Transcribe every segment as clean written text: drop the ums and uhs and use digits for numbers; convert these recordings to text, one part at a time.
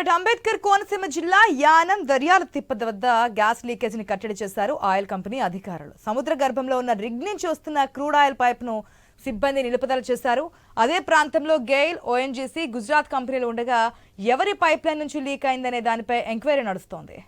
Right Ambedkar Konaseema జిల్లా యానం దర్యాల తిప్ప వద్ద గ్యాస్ లీకేజ్ ని కట్టడి చేశారు ఆయిల్ కంపెనీ అధికారులు. సముద్ర గర్భంలో ఉన్న రిగ్ నుంచి వస్తున్న క్రూడ్ ఆయిల్ పైప్ ను సిబ్బంది నిలుపుదల చేశారు. అదే ప్రాంతంలో గెయిల్, ఓఎన్జీసీ, గుజరాత్ కంపెనీలు ఉండగా ఎవరి పైప్ లైన్ నుంచి లీక్ అయిందనే దానిపై ఎంక్వైరీ నడుస్తోంది.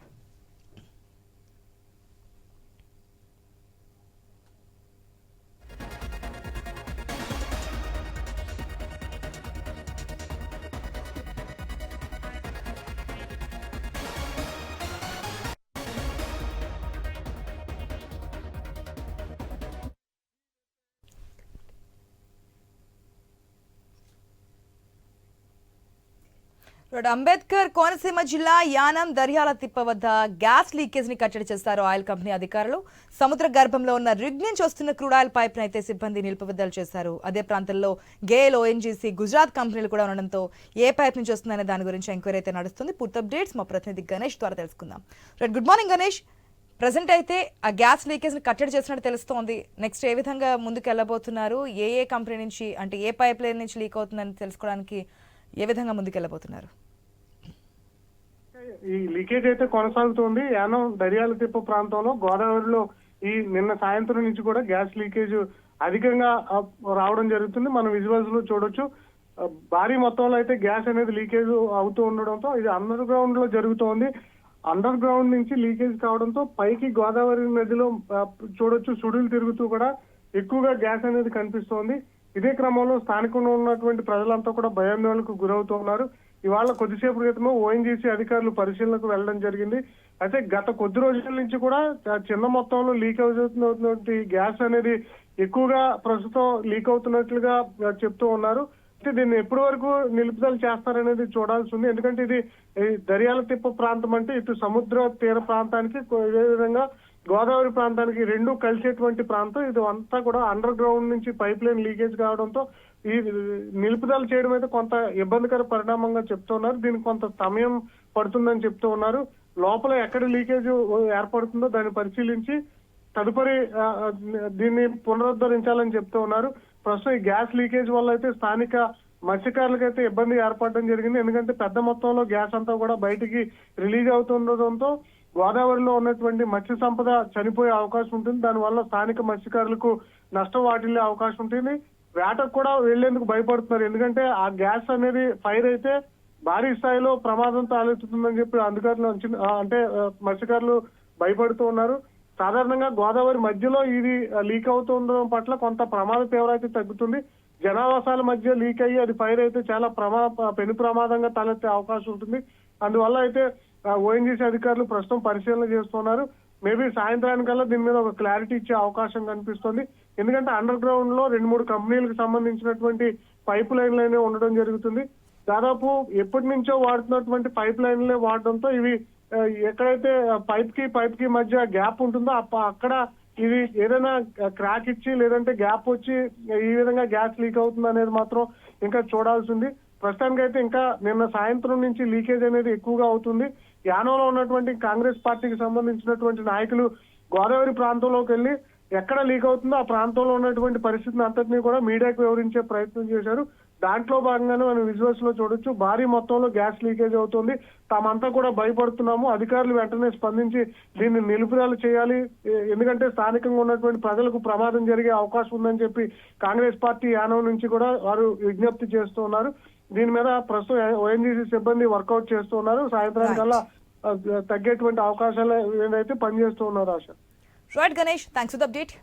అంబేద్కర్ కోనసీమ జిల్లా యానం దర్యాల తిప్ప వద్ద గ్యాస్ లీకేజ్ ని కట్టడి చేశారు ఆయిల్ కంపెనీ అధికారులు. సముద్ర గర్భంలో ఉన్న రిగ్ నుంచి వస్తున్న క్రూడ్ ఆయిల్ పైప్ అయితే సిబ్బంది నిలుపుదల చేశారు. అదే ప్రాంతంలో గేల్, ఓఎన్జీసీ, గుజరాత్ కంపెనీలు కూడా ఉండడంతో ఏ పైప్ నుంచి వస్తుందనే దాని గురించి ఎంక్వైరీ అయితే నడుస్తుంది. పూర్తి అప్డేట్స్ మా ప్రతినిధి గణేష్ ద్వారా తెలుసుకుందాం. Right, good morning Ganesh. Present అయితే ఆ గ్యాస్ లీకేజ్ ని కట్టడి చేసినట్టు తెలుస్తోంది. నెక్స్ట్ ఏ విధంగా ముందుకు వెళ్ళబోతున్నారు? ఏ కంపెనీ నుంచి, అంటే ఏ పైప్ లైన్ నుంచి లీక్ అవుతుందని తెలుసుకోవడానికి ఏ విధంగా ముందుకు వెళ్ళబోతున్నారు? ఈ లీకేజ్ అయితే కొనసాగుతోంది. యానం దర్యాల తిప్ప ప్రాంతంలో గోదావరిలో ఈ నిన్న సాయంత్రం నుంచి కూడా గ్యాస్ లీకేజ్ అధికంగా రావడం జరుగుతుంది. మనం విజువల్స్ లో చూడొచ్చు. భారీ మొత్తంలో అయితే గ్యాస్ అనేది లీకేజ్ అవుతూ ఉండడంతో ఇది అండర్ గ్రౌండ్ లో జరుగుతోంది. అండర్ గ్రౌండ్ నుంచి లీకేజ్ కావడంతో పైకి గోదావరి నదిలో చూడొచ్చు, సుడులు తిరుగుతూ కూడా ఎక్కువగా గ్యాస్ అనేది కనిపిస్తోంది. ఇదే క్రమంలో స్థానికంగా ఉన్నటువంటి ప్రజలంతా కూడా భయాందోళనకు గురవుతున్నారు. ఇవాళ కొద్దిసేపు క్రితమే ఓఎన్జీసీ అధికారులు పరిశీలనకు వెళ్ళడం జరిగింది. అయితే గత కొద్ది రోజుల నుంచి కూడా చిన్న మొత్తంలో లీక్ అవుతున్నటువంటి గ్యాస్ అనేది ఎక్కువగా ప్రస్తుతం లీక్ అవుతున్నట్లుగా చెప్తూ ఉన్నారు. అయితే దీన్ని ఎప్పటి వరకు నిలుపుదల చేస్తారనేది చూడాల్సి ఉంది. ఎందుకంటే ఇది దర్యాల తిప్ప ప్రాంతం అంటే ఇటు సముద్ర తీర ప్రాంతానికి, ఇదే విధంగా గోదావరి ప్రాంతానికి రెండు కలిసేటువంటి ప్రాంతం. ఇది అంతా కూడా అండర్ గ్రౌండ్ నుంచి పైప్ లైన్ లీకేజ్ కావడంతో ఈ నిలుపుదల చేయడం అయితే కొంత ఇబ్బందికర పరిణామంగా చెప్తూ ఉన్నారు. దీనికి కొంత సమయం పడుతుందని చెప్తూ ఉన్నారు. లోపల ఎక్కడ లీకేజ్ ఏర్పడుతుందో దాన్ని పరిశీలించి తదుపరి దీన్ని పునరుద్ధరించాలని చెప్తూ ఉన్నారు. ప్రస్తుతం ఈ గ్యాస్ లీకేజ్ వల్ల అయితే స్థానిక మత్స్యకారులకైతే ఇబ్బంది ఏర్పడడం జరిగింది. ఎందుకంటే పెద్ద మొత్తంలో గ్యాస్ అంతా కూడా బయటికి రిలీజ్ అవుతుండటంతో గోదావరిలో ఉన్నటువంటి మత్స్య సంపద చనిపోయే అవకాశం ఉంటుంది. దానివల్ల స్థానిక మత్స్యకారులకు నష్టం వాటిల్లే అవకాశం ఉంటుంది. వేటకు కూడా వెళ్లేందుకు భయపడుతున్నారు. ఎందుకంటే ఆ గ్యాస్ అనేది ఫైర్ అయితే భారీ స్థాయిలో ప్రమాదం తలెత్తుతుందని చెప్పి అధికారులు అంటే మత్స్యకారులు భయపడుతూ ఉన్నారు. సాధారణంగా గోదావరి మధ్యలో ఇది లీక్ అవుతూ ఉండడం పట్ల కొంత ప్రమాద తీవ్రత తగ్గుతుంది. జనావాసాల మధ్య లీక్ అయ్యి అది ఫైర్ అయితే చాలా పెను ప్రమాదంగా తలెత్తే అవకాశం ఉంటుంది. అందువల్ల అయితే ఓఎన్జీసీ అధికారులు ప్రస్తుతం పరిశీలన చేస్తున్నారు. మేబీ సాయంత్రానికల్లా దీని మీద ఒక క్లారిటీ ఇచ్చే అవకాశం కనిపిస్తుంది. ఎందుకంటే అండర్ గ్రౌండ్ లో 2-3 కంపెనీలకు సంబంధించినటువంటి పైప్ లైన్లనే ఉండడం జరుగుతుంది. దాదాపు ఎప్పటి నుంచో వాడుతున్నటువంటి పైప్ లైన్లే వాడడంతో ఇవి ఎక్కడైతే పైప్ కి మధ్య గ్యాప్ ఉంటుందో అక్కడ ఇది ఏదైనా క్రాక్ ఇచ్చి లేదంటే గ్యాప్ వచ్చి ఈ విధంగా గ్యాస్ లీక్ అవుతుంది అనేది మాత్రం ఇంకా చూడాల్సింది. ప్రస్తుతానికైతే ఇంకా నిన్న సాయంత్రం నుంచి లీకేజ్ అనేది ఎక్కువగా అవుతుంది. యానంలో ఉన్నటువంటి కాంగ్రెస్ పార్టీకి సంబంధించినటువంటి నాయకులు గోదావరి ప్రాంతంలోకి వెళ్లి ఎక్కడ లీక్ అవుతుందో ఆ ప్రాంతంలో ఉన్నటువంటి పరిస్థితిని అంతటినీ కూడా మీడియాకు వివరించే ప్రయత్నం చేశారు. దాంట్లో భాగంగానే మనం విజువల్స్ లో చూడొచ్చు, భారీ మొత్తంలో గ్యాస్ లీకేజ్ అవుతుంది, తామంతా కూడా భయపడుతున్నాము, అధికారులు వెంటనే స్పందించి దీన్ని నిలుపుదల చేయాలి, ఎందుకంటే స్థానికంగా ఉన్నటువంటి ప్రజలకు ప్రమాదం జరిగే అవకాశం ఉందని చెప్పి కాంగ్రెస్ పార్టీ యానం నుంచి కూడా వారు విజ్ఞప్తి చేస్తూ ఉన్నారు. దీని మీద ప్రస్తుతం ఓఎన్జీసీ సిబ్బంది వర్కౌట్ చేస్తూ ఉన్నారు. సాయంత్రానికల్లా తగ్గేటువంటి అవకాశాలు ఏదైతే పనిచేస్తూ ఉన్నారు. ఆశ. Right Ganesh, thanks for the update.